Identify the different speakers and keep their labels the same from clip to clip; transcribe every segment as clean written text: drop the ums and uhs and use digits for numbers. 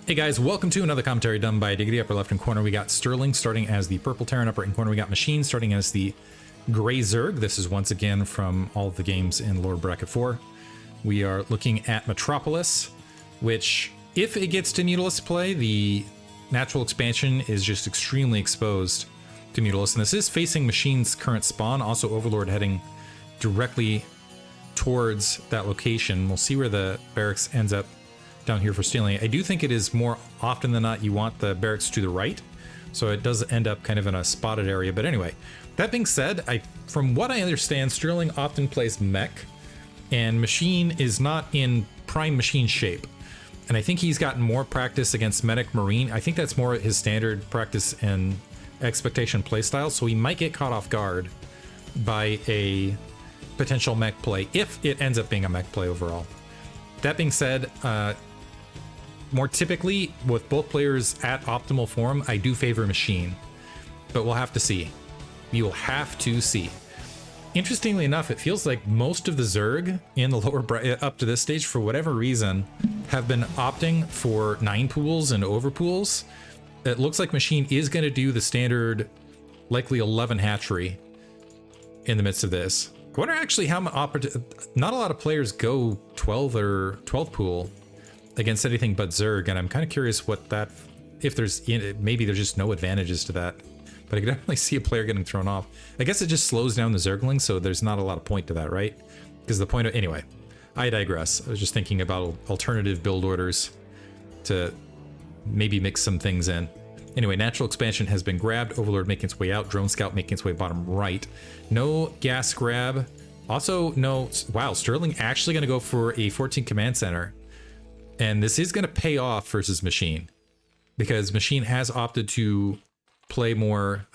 Speaker 1: Hey guys, welcome to another commentary done by Diggity. Upper left hand corner, we got Sterling starting as the purple Terran. Upper right corner, we got Machine starting as the gray Zerg. This is once again from all of the games in Lord Bracket 4. We are looking at Metropolis, which, if it gets to Mutalisk play, the natural expansion is just extremely exposed to Mutalisk. And this is facing Machine's current spawn, also Overlord heading directly towards that location. We'll see where the barracks ends up down here for stealing. I do think it is more often than not you want the barracks to the right, so it does end up kind of in a spotted area. But anyway, that being said, from what I understand, Sterling often plays mech, and Machine is not in prime Machine shape. And I think he's gotten more practice against Medic Marine. I think that's more his standard practice and expectation playstyle, so he might get caught off guard by a potential mech play, if it ends up being a mech play overall. That being said, more typically, with both players at optimal form, I do favor Machine, but we'll have to see. We will have to see. Interestingly enough, it feels like most of the Zerg in the lower bracket up to this stage, for whatever reason, have been opting for 9 pools and over pools. It looks like Machine is going to do the standard, likely 11 hatchery in the midst of this. I wonder actually how not a lot of players go 12 or 12 pool against anything but Zerg, and I'm kind of curious what that, if there's, maybe there's just no advantages to that, but I could definitely see a player getting thrown off. I guess it just slows down the Zerglings, so there's not a lot of point to that, right? Because the point of, anyway, I digress. I was just thinking about alternative build orders to maybe mix some things in. Anyway, natural expansion has been grabbed. Overlord making its way out. Drone scout making its way bottom right. No gas grab. Also, no. Wow, Sterling actually going to go for a 14 command center. And this is going to pay off versus Machine, because Machine has opted to play more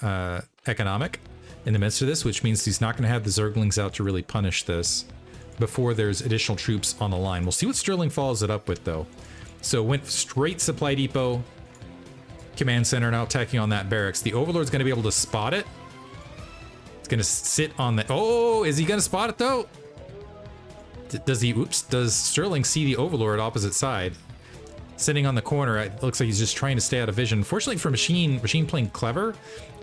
Speaker 1: economic in the midst of this, which means he's not going to have the Zerglings out to really punish this before there's additional troops on the line. We'll see what Sterling follows it up with, though. So went straight supply depot, command center, now attacking on that barracks. The Overlord's going to be able to spot it. It's going to sit on the... Oh, is he going to spot it, though? Does he... Oops. Does Sterling see the Overlord opposite side? Sitting on the corner, it looks like he's just trying to stay out of vision. Fortunately for Machine playing clever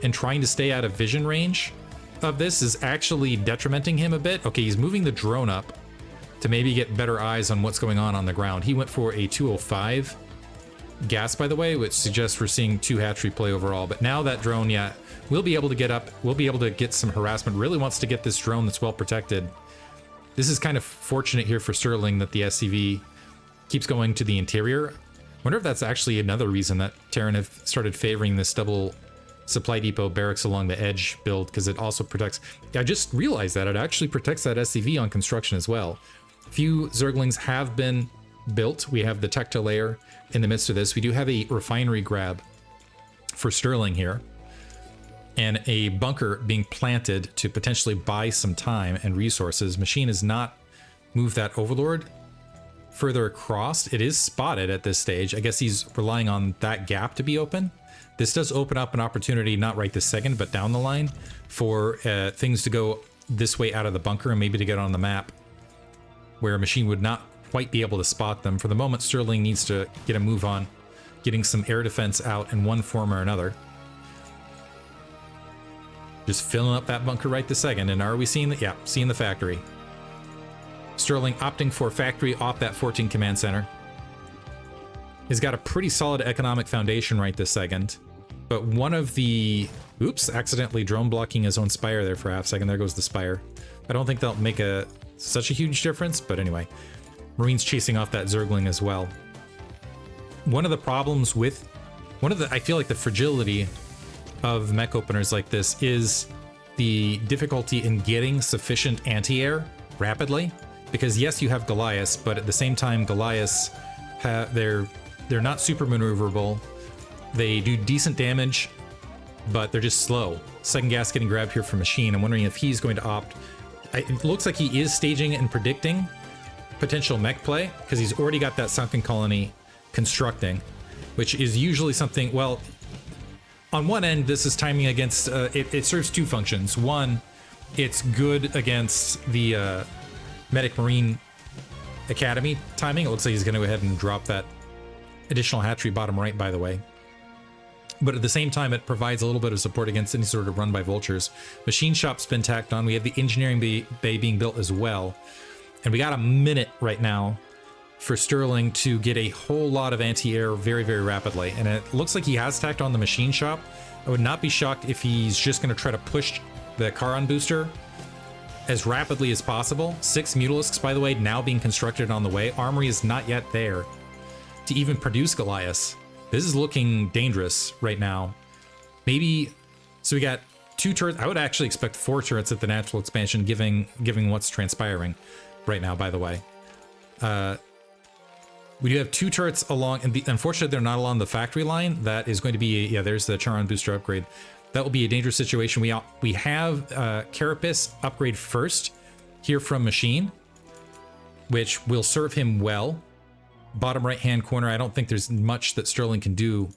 Speaker 1: and trying to stay out of vision range of this is actually detrimenting him a bit. Okay, he's moving the drone up to maybe get better eyes on what's going on the ground. He went for a 205 gas, by the way, which suggests we're seeing 2 hatchery play overall. But now that drone, yeah, we'll be able to get up. We'll be able to get some harassment. Really wants to get this drone that's well protected. This is kind of fortunate here for Sterling that the SCV keeps going to the interior. Wonder if that's actually another reason that Terran have started favoring this double supply depot barracks along the edge build, because it also protects... I just realized that it actually protects that SCV on construction as well. Few Zerglings have been built. We have the Tecta layer in the midst of this. We do have a refinery grab for Sterling here, and a bunker being planted to potentially buy some time and resources. Machine has not moved that Overlord further across. It is spotted at this stage. I guess he's relying on that gap to be open. This does open up an opportunity, not right this second, but down the line, for things to go this way out of the bunker and maybe to get on the map where Machine would not quite be able to spot them. For the moment, Sterling needs to get a move on getting some air defense out in one form or another. Just filling up that bunker right this second. And are we seeing the... Yeah, seeing the factory. Sterling opting for factory off that 14 command center. He's got a pretty solid economic foundation right this second. But one of the... Oops, accidentally drone blocking his own spire there for a half second. There goes the spire. I don't think that'll make such a huge difference, but anyway. Marines chasing off that Zergling as well. One of the problems with... I feel like the fragility of mech openers like this is the difficulty in getting sufficient anti-air rapidly. Because yes, you have Goliaths, but at the same time, Goliaths, they're not super maneuverable. They do decent damage, but they're just slow. Second gas getting grabbed here for Machine. I'm wondering if he's going to opt... It looks like he is staging and predicting potential mech play, because he's already got that sunken colony constructing, which is usually something... Well, on one end, this is timing against... it serves 2 functions. One, it's good against the... Medic Marine Academy timing. It looks like he's going to go ahead and drop that additional hatchery bottom right, by the way. But at the same time, it provides a little bit of support against any sort of run by vultures. Machine shop's been tacked on. We have the engineering bay being built as well. And we got a minute right now for Sterling to get a whole lot of anti-air very, very rapidly. And it looks like he has tacked on the machine shop. I would not be shocked if he's just going to try to push the Charon booster as rapidly as possible. 6 Mutalisks, by the way, now being constructed on the way. Armory is not yet there to even produce Goliaths. This is looking dangerous right now. Maybe, so we got 2 turrets. I would actually expect 4 turrets at the natural expansion, giving what's transpiring right now, by the way. We do have 2 turrets along, and unfortunately they're not along the factory line. That is going to be, yeah, there's the Charon booster upgrade. That will be a dangerous situation. We have Carapace upgrade first here from Machine, which will serve him well. Bottom right-hand corner, I don't think there's much that Sterling can do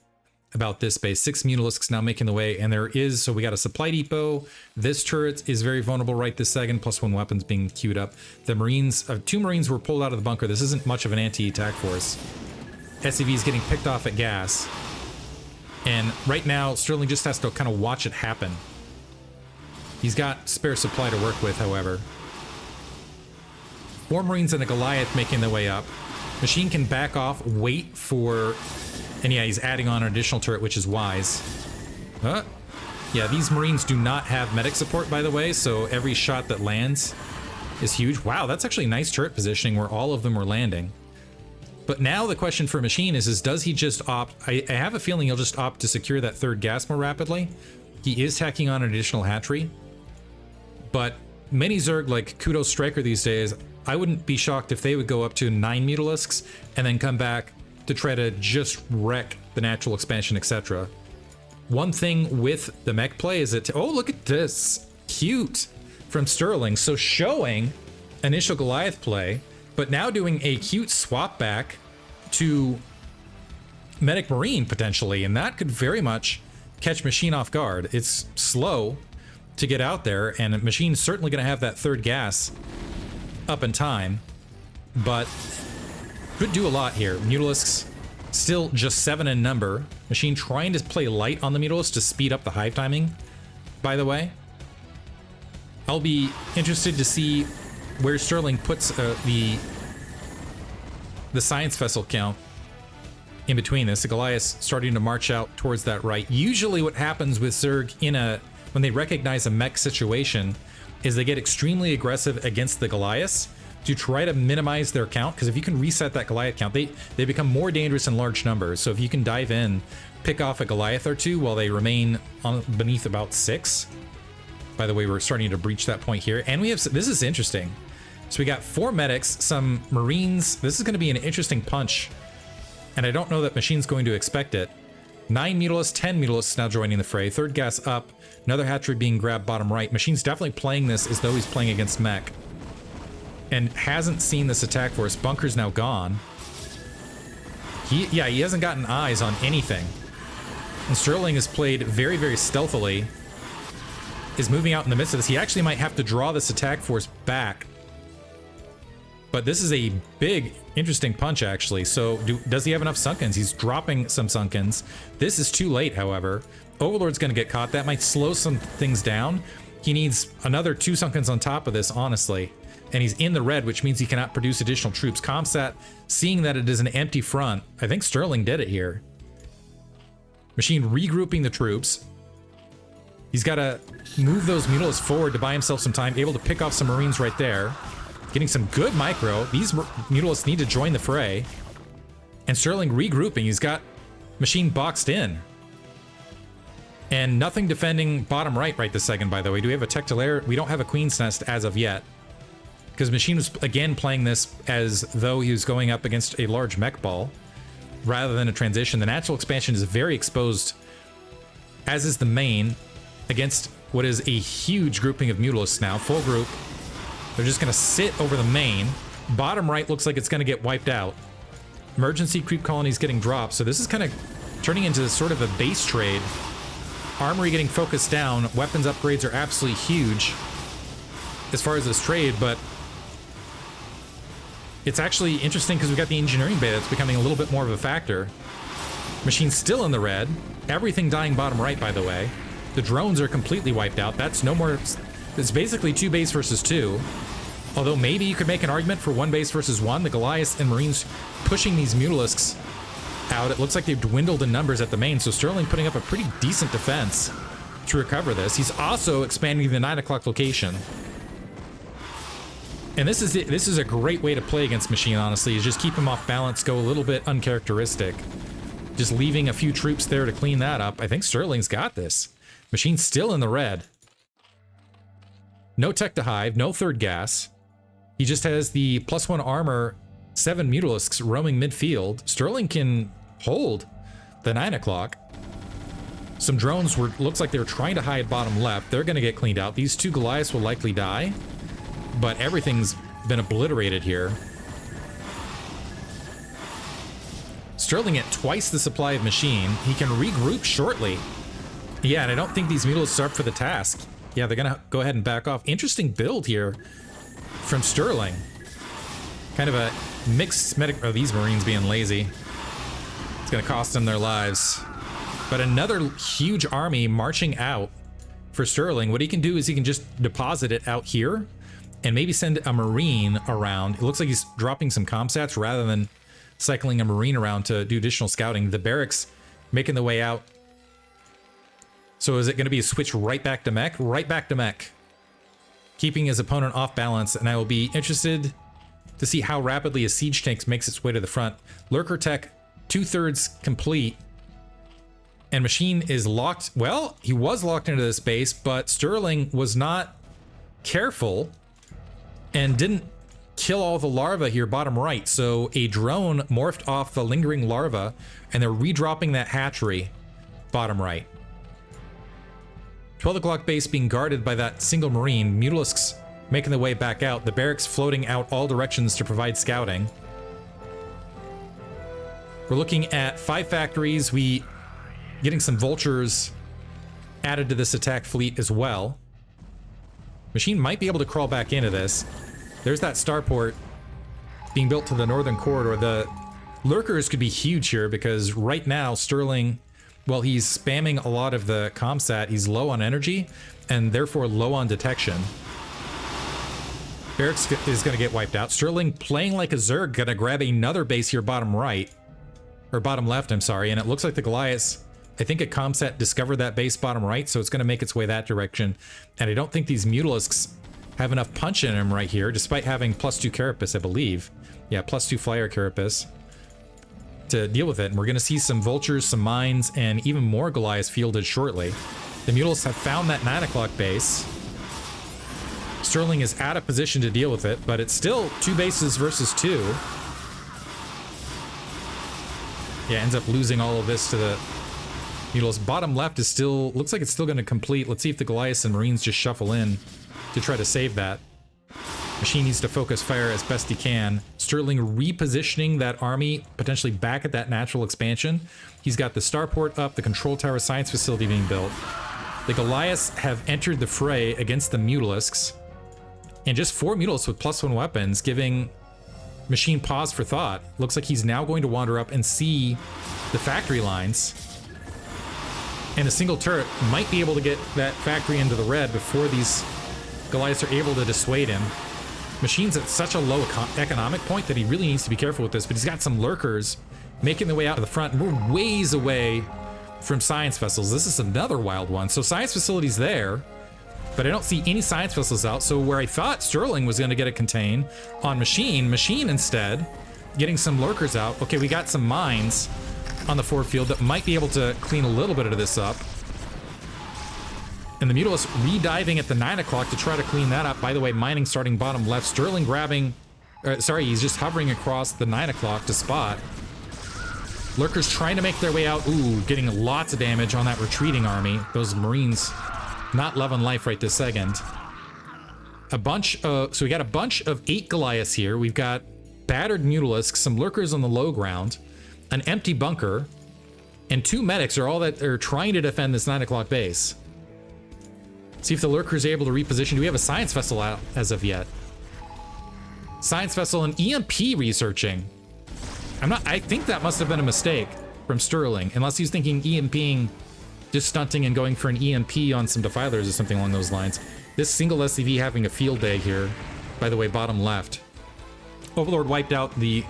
Speaker 1: about this base. 6 Mutalisks now making the way, and there is, so we got a supply depot. This turret is very vulnerable right this second, +1 weapons being queued up. The Marines, 2 Marines were pulled out of the bunker. This isn't much of an anti-attack force. SCV is getting picked off at gas. And right now, Sterling just has to kind of watch it happen. He's got spare supply to work with, however. 4 Marines and a Goliath making their way up. Machine can back off, wait for... And yeah, he's adding on an additional turret, which is wise. Yeah, these Marines do not have medic support, by the way, so every shot that lands is huge. Wow, that's actually nice turret positioning where all of them were landing. But now the question for Machine is does he just opt... I have a feeling he'll just opt to secure that 3rd gas more rapidly. He is tacking on an additional hatchery. But many Zerg, like Kudos Striker these days, I wouldn't be shocked if they would go up to 9 Mutalisks and then come back to try to just wreck the natural expansion, etc. One thing with the mech play is that... Oh, look at this. Cute from Sterling. So showing initial Goliath play, but now doing a cute swap back to Medic Marine, potentially, and that could very much catch Machine off guard. It's slow to get out there, and Machine's certainly going to have that 3rd gas up in time, but could do a lot here. Mutalisks still just 7 in number. Machine trying to play light on the Mutalisks to speed up the hive timing, by the way. I'll be interested to see where Sterling puts the science vessel count in between this. The Goliath's starting to march out towards that right. Usually what happens with Zerg when they recognize a mech situation is they get extremely aggressive against the Goliaths to try to minimize their count, because if you can reset that Goliath count, they become more dangerous in large numbers. So if you can dive in, pick off a Goliath or 2 while they remain beneath about 6. By the way, we're starting to breach that point here. And we have, this is interesting. So we got 4 medics, some Marines. This is going to be an interesting punch, and I don't know that Machine's going to expect it. 9 Mutalisks, 10 Mutalisks now joining the fray. 3rd gas up. Another hatchery being grabbed bottom right. Machine's definitely playing this as though he's playing against mech, and hasn't seen this attack force. Bunker's now gone. He hasn't gotten eyes on anything. And Sterling has played very, very stealthily. Is moving out in the midst of this. He actually might have to draw this attack force back. But this is a big, interesting punch, actually. So does he have enough Sunkens? He's dropping some Sunkens. This is too late, however. Overlord's going to get caught. That might slow some things down. He needs another 2 Sunkens on top of this, honestly. And he's in the red, which means he cannot produce additional troops. Comsat, seeing that it is an empty front, I think Sterling did it here. Machine regrouping the troops. He's got to move those Mutalisks forward to buy himself some time, able to pick off some Marines right there. Getting some good micro. These Mutalisks need to join the fray. And Sterling regrouping. He's got Machine boxed in. And nothing defending bottom right this second, by the way. Do we have a Tech to Lair? We don't have a Queen's Nest as of yet, because Machine was, again, playing this as though he was going up against a large mech ball rather than a transition. The natural expansion is very exposed, as is the main, against what is a huge grouping of Mutalisks now. Full group. They're just going to sit over the main. Bottom right looks like it's going to get wiped out. Emergency creep colonies getting dropped. So this is kind of turning into sort of a base trade. Armory getting focused down. Weapons upgrades are absolutely huge as far as this trade, but It's actually interesting because we've got the engineering bay that's becoming a little bit more of a factor. Machine's still in the red. Everything dying bottom right, by the way. The drones are completely wiped out. That's no more... It's basically 2 base versus 2. Although maybe you could make an argument for 1 base versus 1. The Goliath and Marines pushing these Mutalisks out. It looks like they've dwindled in numbers at the main, so Sterling putting up a pretty decent defense to recover this. He's also expanding the 9 o'clock location. And this is a great way to play against Machine, honestly, is just keep him off balance, go a little bit uncharacteristic. Just leaving a few troops there to clean that up. I think Sterling's got this. Machine's still in the red. No tech to hive, no third gas. He just has the +1 armor, 7 Mutalisks roaming midfield. Sterling can hold the 9 o'clock. Some drones looks like they were trying to hide bottom left. They're going to get cleaned out. These 2 Goliaths will likely die, but everything's been obliterated here. Sterling at twice the supply of Machine. He can regroup shortly. Yeah, and I don't think these Mutalisks are up for the task. Yeah, they're going to go ahead and back off. Interesting build here from Sterling. Kind of a mixed medic... Oh, these Marines being lazy. It's going to cost them their lives. But another huge army marching out for Sterling. What he can do is he can just deposit it out here and maybe send a Marine around. It looks like he's dropping some comsats rather than cycling a Marine around to do additional scouting. The barracks making the way out. So is it going to be a switch right back to mech? Right back to mech. Keeping his opponent off balance, and I will be interested to see how rapidly a siege tank makes its way to the front. Lurker tech, 2/3 complete. And Machine is locked. Well, he was locked into this base, but Sterling was not careful and didn't kill all the larvae here bottom right. So a drone morphed off the lingering larva, and they're redropping that hatchery bottom right. 12 o'clock base being guarded by that single Marine. Mutalisks making their way back out. The barracks floating out all directions to provide scouting. We're looking at 5 factories. We getting some vultures added to this attack fleet as well. Machine might be able to crawl back into this. There's that starport being built to the northern corridor. The lurkers could be huge here because right now Sterling... Well, he's spamming a lot of the comsat. He's low on energy and therefore low on detection. Barracks is going to get wiped out. Sterling playing like a Zerg, going to grab another base here bottom right. Or bottom left, I'm sorry. And it looks like the Goliaths, I think a comsat discovered that base bottom right, so it's going to make its way that direction. And I don't think these Mutalisks have enough punch in them right here, despite having +2 Carapace, I believe. Yeah, +2 Flyer Carapace to deal with it. And we're going to see some vultures, some mines, and even more Goliaths fielded shortly. The Mutalisks have found that 9 o'clock base. Sterling is out of position to deal with it, but it's still 2 bases versus 2. Yeah, ends up losing all of this to the Mutalisks. Bottom left is still, looks like it's still going to complete. Let's see if the Goliaths and Marines just shuffle in to try to save that. Machine needs to focus fire as best he can. Sterling repositioning that army potentially back at that natural expansion. He's got the starport up, the control tower science facility being built. The Goliaths have entered the fray against the Mutalisks. And just 4 Mutalisks with +1 weapons, giving Machine pause for thought. Looks like he's now going to wander up and see the factory lines. And a single turret might be able to get that factory into the red before these Goliaths are able to dissuade him. Machine's at such a low economic point that he really needs to be careful with this, but he's got some lurkers making their way out to the front. We're ways away from science vessels. This is another wild one. So science facility's there, but I don't see any science vessels out. So where I thought Sterling was going to get a contain on Machine instead getting some lurkers out. Okay, we got some mines on the forward field that might be able to clean a little bit of this up. And the Mutalisks re-diving at the 9 o'clock to try to clean that up. By the way, mining starting bottom left. Sterling grabbing... sorry, he's just hovering across the 9 o'clock to spot. Lurkers trying to make their way out. Ooh, getting lots of damage on that retreating army. Those Marines not loving life right this second. A bunch of... So we got a bunch of 8 Goliaths here. We've got battered Mutalisks, some lurkers on the low ground, an empty bunker, and 2 medics are all that are trying to defend this 9 o'clock base. See if the lurker is able to reposition. Do we have a science vessel out as of yet? Science vessel and EMP researching. I think that must have been a mistake from Sterling, unless he's thinking EMPing, just stunting and going for an EMP on some defilers or something along those lines. This single SCV having a field day here. By the way, bottom left. Overlord wiped out the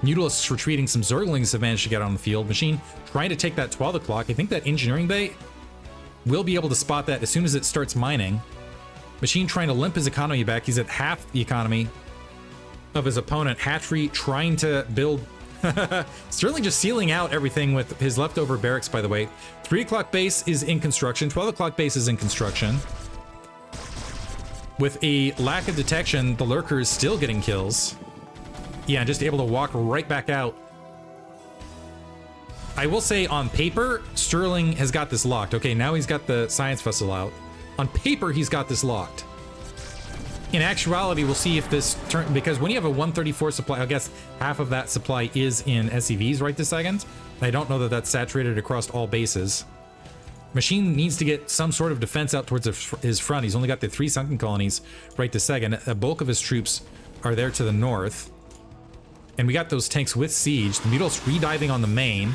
Speaker 1: Mutalisks, retreating. Some Zerglings have managed to get on the field. Machine trying to take that 12 o'clock. I think that engineering bay will be able to spot that as soon as it starts mining. Machine trying to limp his economy back. He's at half the economy of his opponent. Hatchery trying to build. Sterling just sealing out everything with his leftover barracks, by the way. 3 o'clock base is in construction. 12 o'clock base is in construction. With a lack of detection, the Lurker is still getting kills. Yeah, just able to walk right back out. I will say on paper, Sterling has got this locked. Okay, now he's got the science vessel out. On paper, he's got this locked. In actuality, we'll see if this turn, because when you have a 134 supply, I guess half of that supply is in SCVs right this second. I don't know that that's saturated across all bases. Machine needs to get some sort of defense out towards his front. He's only got the 3 sunken colonies right this second. A bulk of his troops are there to the north. And we got those tanks with siege. The Mutalisks rediving on the main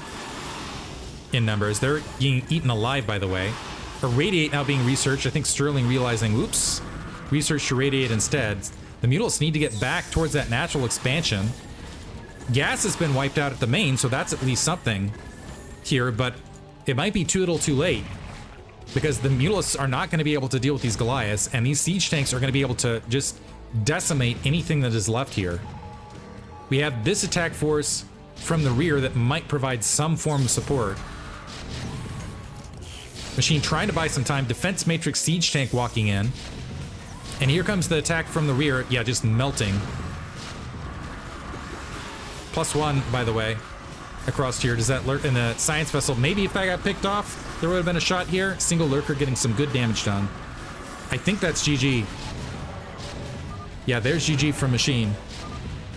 Speaker 1: in numbers. They're being eaten alive, by the way. Irradiate now being researched. I think Sterling realizing, oops, research to radiate instead. The Mutalisks need to get back towards that natural expansion. Gas has been wiped out at the main, so that's at least something here, but it might be too little too late, because the Mutalisks are not going to be able to deal with these Goliaths, and these siege tanks are going to be able to just decimate anything that is left here. We have this attack force from the rear that might provide some form of support. Machine trying to buy some time. Defense Matrix siege tank walking in. And here comes the attack from the rear. Yeah, just melting. +1, by the way, across here. Does that lurk in the science vessel? Maybe if that got picked off, there would have been a shot here. Single lurker getting some good damage done. I think that's GG. Yeah, there's GG from Machine.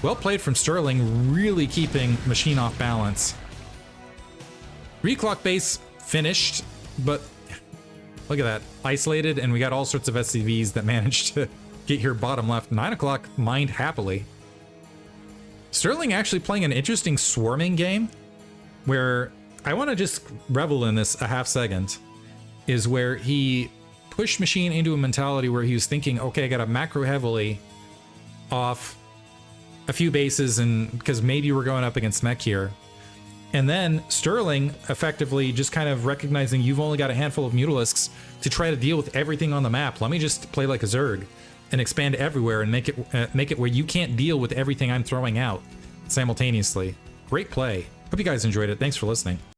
Speaker 1: Well played from Sterling, really keeping Machine off balance. 3 o'clock base finished, but look at that. Isolated, and we got all sorts of SCVs that managed to get here bottom left. 9 o'clock mined happily. Sterling actually playing an interesting swarming game, where I want to just revel in this a half second, is where he pushed Machine into a mentality where he was thinking, okay, I got to macro heavily off a few bases, and because maybe we're going up against mech here. And then Sterling effectively just kind of recognizing you've only got a handful of Mutalisks to try to deal with everything on the map. Let me just play like a Zerg and expand everywhere and make it where you can't deal with everything I'm throwing out simultaneously. Great play. Hope you guys enjoyed it. Thanks for listening.